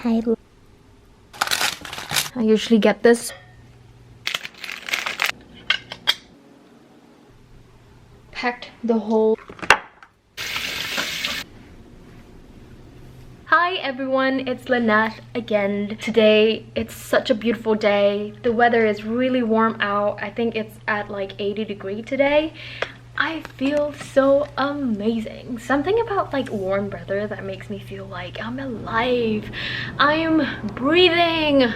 I usually get this. Packed the whole. Hi everyone, it's Lynette again. Today it's such a beautiful day. The weather is really warm out. I think it's at like 80 degrees today. I feel so amazing. Something about like warm weather that makes me feel like I'm alive. I'm breathing.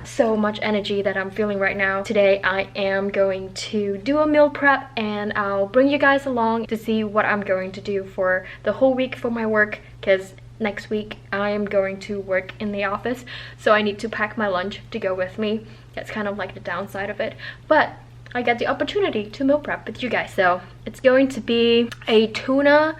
So much energy that I'm feeling right now. Today I am going to do a meal prep and I'll bring you guys along to see what I'm going to do for the whole week for my work, because next week I am going to work in the office, so I need to pack my lunch to go with me. That's kind of like the downside of it, but I get the opportunity to meal prep with you guys. So it's going to be a tuna.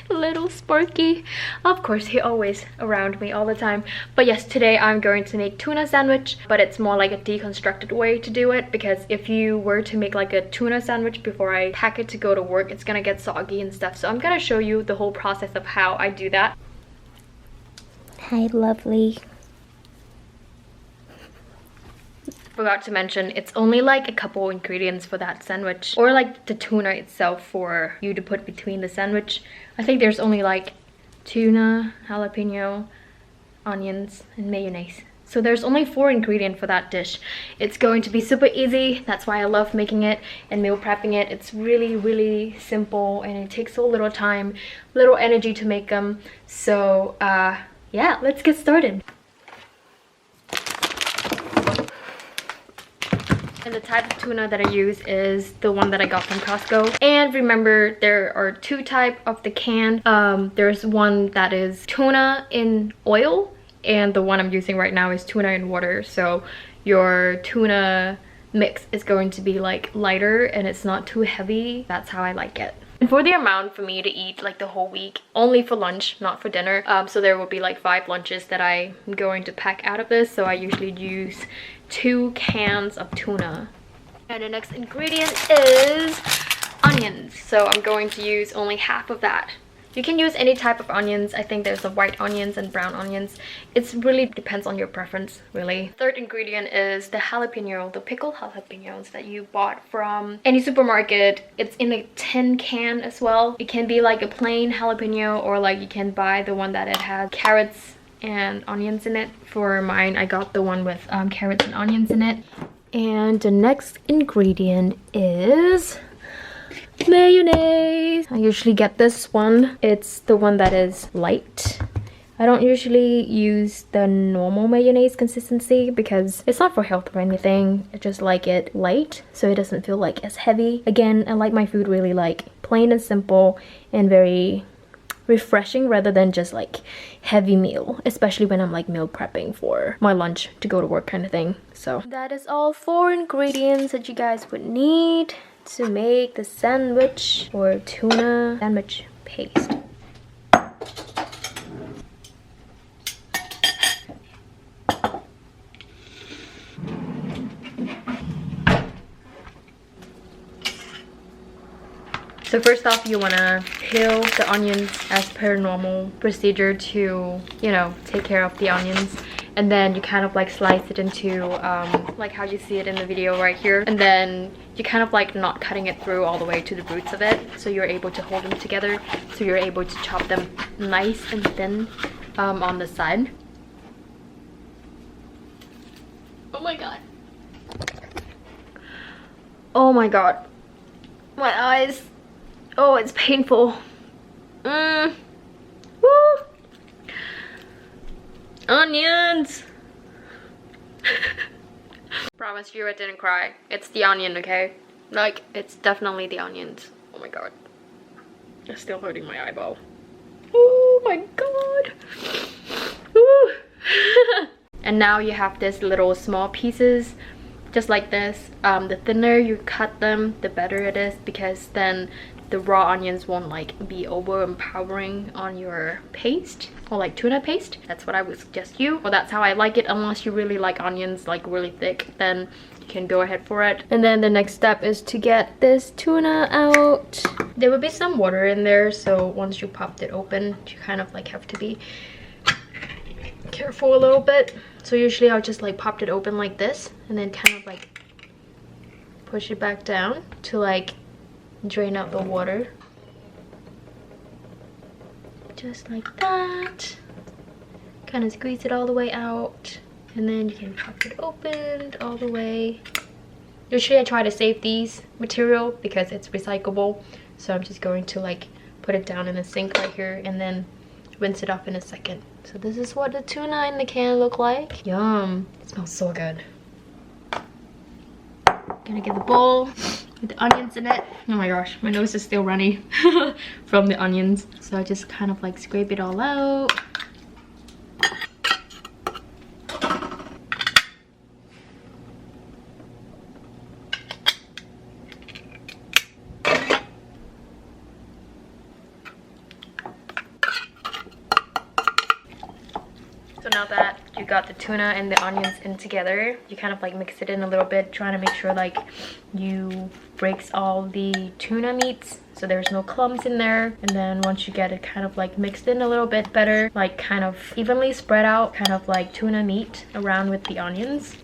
Little Sparky, of course, he always around me all the time. But yes, today I'm going to make tuna sandwich, but it's more like a deconstructed way to do it, because if you were to make like a tuna sandwich before I pack it to go to work, it's gonna get soggy and stuff. So I'm gonna show you the whole process of how I do that. Hi, lovely. Forgot to mention, it's only like a couple ingredients for that sandwich, or like the tuna itself for you to put between the sandwich. I think there's only like tuna, jalapeno, onions, and mayonnaise. So there's only 4 ingredients for that dish. It's going to be super easy. That's why I love making it and meal prepping it. It's really simple and it takes so little time, little energy to make them. So yeah, let's get started. And the type of tuna that I use is the one that I got from Costco. And remember, there are 2 types of the can. There's one that is tuna in oil, and the one I'm using right now is tuna in water. So your tuna mix is going to be like lighter and it's not too heavy. That's how I like it. And for the amount for me to eat like the whole week, only for lunch, not for dinner. So there will be like 5 lunches that I'm going to pack out of this. So I usually use 2 cans of tuna. And the next ingredient is onions. So I'm going to use only half of that. You can use any type of onions. I think there's the white onions and brown onions. It really depends on your preference, really. Third ingredient is the jalapeno, the pickled jalapenos that you bought from any supermarket. It's in a tin can as well. It can be like a plain jalapeno, or like you can buy the one that it has carrots and onions in it. For mine, I got the one with carrots and onions in it. And the next ingredient is mayonnaise. I usually get this one. It's the one that is light. I don't usually use the normal mayonnaise consistency because it's not for health or anything. I just like it light so it doesn't feel like as heavy. Again, I like my food really like plain and simple and very refreshing rather than just like heavy meal, especially when I'm like meal prepping for my lunch to go to work kind of thing. So that is all 4 ingredients that you guys would need to make the sandwich or tuna sandwich paste. So first off, you want to peel the onions as per normal procedure to, you know, take care of the onions. And then you kind of like slice it into like how you see it in the video right here. And then you kind of like not cutting it through all the way to the roots of it, so you're able to hold them together, so you're able to chop them nice and thin on the side. Oh my god. Oh my god. My eyes. Oh, it's painful. Woo. Onions. Promise you I didn't cry. It's the onion, okay? Like, it's definitely the onions. Oh my god. It's still hurting my eyeball. Oh my god. Woo. And now you have this little small pieces, just like this. The thinner you cut them, the better it is, because then the raw onions won't like be overpowering on your paste, or like tuna paste. That's what I would suggest you. Well, that's how I like it. Unless you really like onions like really thick, then you can go ahead for it. And then the next step is to get this tuna out. There will be some water in there, so once you popped it open, you kind of like have to be careful a little bit. So usually I'll just like pop it open like this and then kind of like push it back down to like drain out the water. Just like that. Kind of squeeze it all the way out, and then you can pop it open all the way. Usually I try to save these material because it's recyclable, so I'm just going to like put it down in the sink right here and then rinse it off in a second. So this is what the tuna in the can look like. Yum, it smells so good. Gonna get the bowl with the onions in it. Oh my gosh, my nose is still runny from the onions. So I just kind of like scrape it all out. So now that you got the tuna and the onions in together, you kind of like mix it in a little bit, trying to make sure like you breaks all the tuna meats so there's no clumps in there. And then once you get it kind of like mixed in a little bit better, like kind of evenly spread out kind of like tuna meat around with the onions.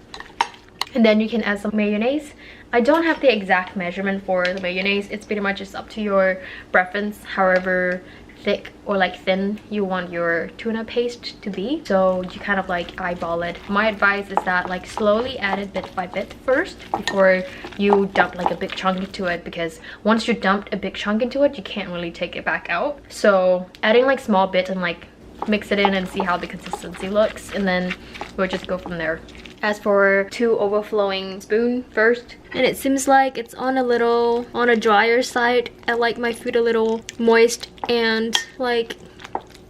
And then you can add some mayonnaise. I don't have the exact measurement for the mayonnaise. It's pretty much just up to your preference, however thick or like thin you want your tuna paste to be. So you kind of like eyeball it. My advice is that like slowly add it bit by bit first before you dump like a big chunk into it, because once you dumped a big chunk into it, you can't really take it back out. So adding like small bits and like mix it in and see how the consistency looks, and then we'll just go from there. As for 2 overflowing spoon first, and it seems like it's on a drier side. I like my food a little moist and like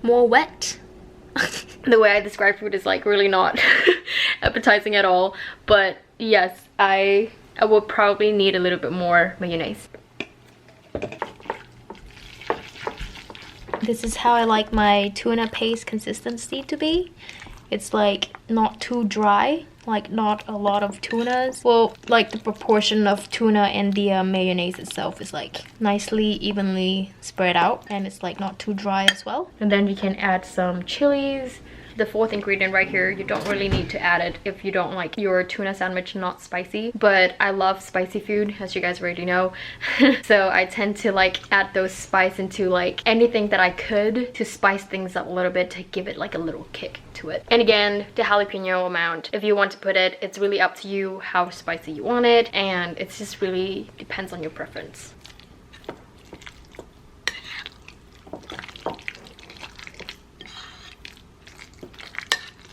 more wet. The way I describe food is like really not appetizing at all, but yes, I will probably need a little bit more mayonnaise. This is how I like my tuna paste consistency to be. It's like not too dry, like not a lot of tunas. Well, like the proportion of tuna and the mayonnaise itself is like nicely evenly spread out, and it's like not too dry as well. And then you can add some chilies. The 4th ingredient right here, you don't really need to add it if you don't like your tuna sandwich not spicy, but I love spicy food, as you guys already know. So I tend to like add those spice into like anything that I could to spice things up a little bit, to give it like a little kick to it. And again, the jalapeno amount, if you want to put it, it's really up to you how spicy you want it, and it just really depends on your preference.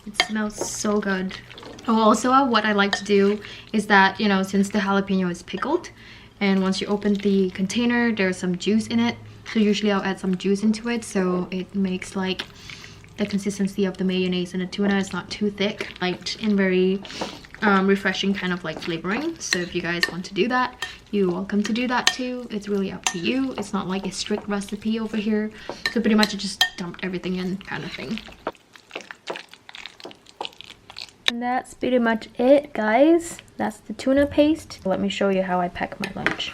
It smells so good. Oh, also what I like to do is that, you know, since the jalapeno is pickled, and once you open the container, there's some juice in it. So usually I'll add some juice into it, so it makes like the consistency of the mayonnaise and the tuna is not too thick, light and very refreshing kind of like flavoring. So if you guys want to do that, you're welcome to do that too. It's really up to you. It's not like a strict recipe over here. So pretty much I just dumped everything in kind of thing. And that's pretty much it, guys. That's the tuna paste. Let me show you how I pack my lunch.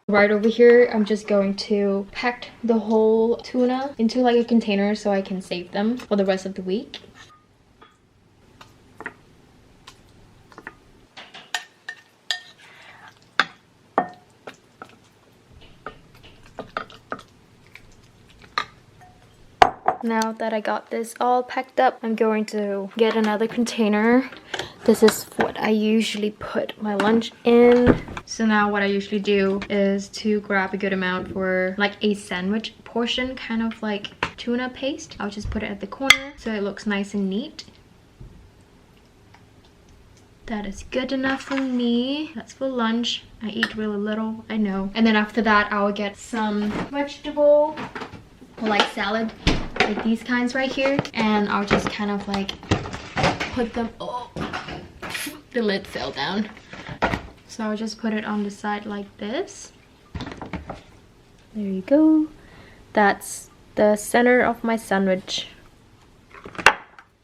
Right over here, I'm just going to pack the whole tuna into like a container so I can save them for the rest of the week. Now that I got this all packed up, I'm going to get another container. This is what I usually put my lunch in. So now what I usually do is to grab a good amount for like a sandwich portion, kind of like tuna paste. I'll just put it at the corner so it looks nice and neat. That is good enough for me. That's for lunch. I eat really little, I know. And then after that, I'll get some vegetable or like salad, like these kinds right here, and I'll just kind of like put them, oh, the lid fell down, so I'll just put it on the side like this. There you go. That's the center of my sandwich.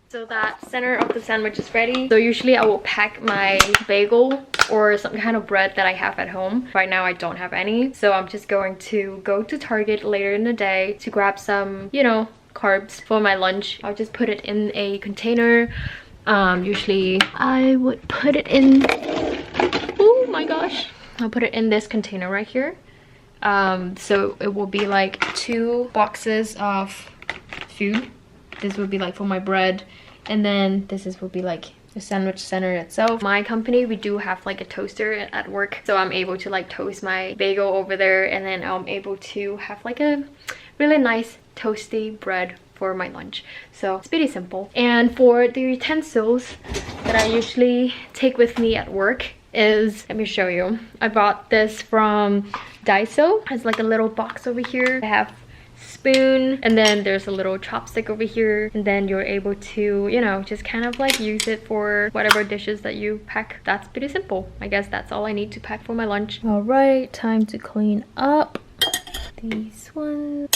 So that center of the sandwich is ready. So usually I will pack my bagel or some kind of bread that I have at home. Right now I don't have any. So I'm just going to go to Target later in the day to grab some, you know, carbs for my lunch. I'll just put it in a container. Usually I would put it in, oh my gosh, I'll put it in this container right here. So it will be like 2 boxes of food. This would be like for my bread, and then will be like the sandwich center itself. My company, we do have like a toaster at work, so I'm able to like toast my bagel over there, and then I'm able to have like a really nice toasty bread for my lunch. So it's pretty simple. And for the utensils that I usually take with me at work is, let me show you. I bought this from Daiso. It's like a little box over here. I have spoon, and then there's a little chopstick over here, and then you're able to, you know, just kind of like use it for whatever dishes that you pack. That's pretty simple. I guess that's all I need to pack for my lunch. All right, time to clean up these ones.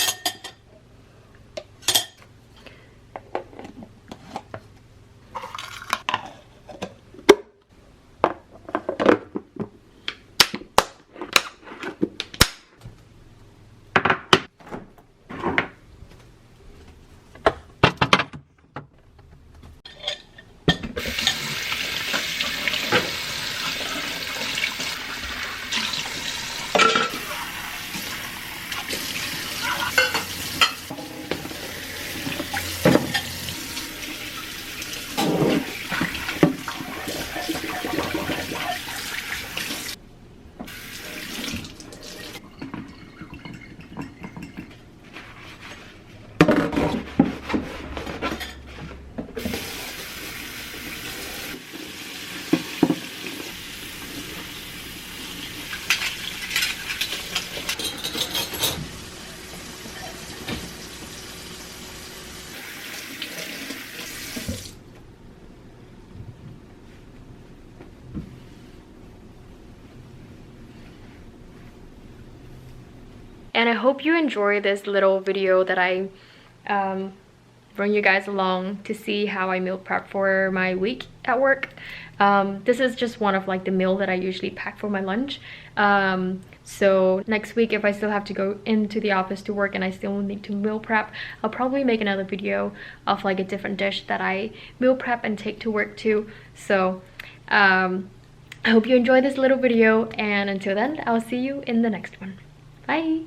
And I hope you enjoy this little video that I bring you guys along to see how I meal prep for my week at work. This is just one of like the meal that I usually pack for my lunch. So next week, if I still have to go into the office to work and I still need to meal prep, I'll probably make another video of like a different dish that I meal prep and take to work too. So I hope you enjoy this little video, and until then, I'll see you in the next one. Bye!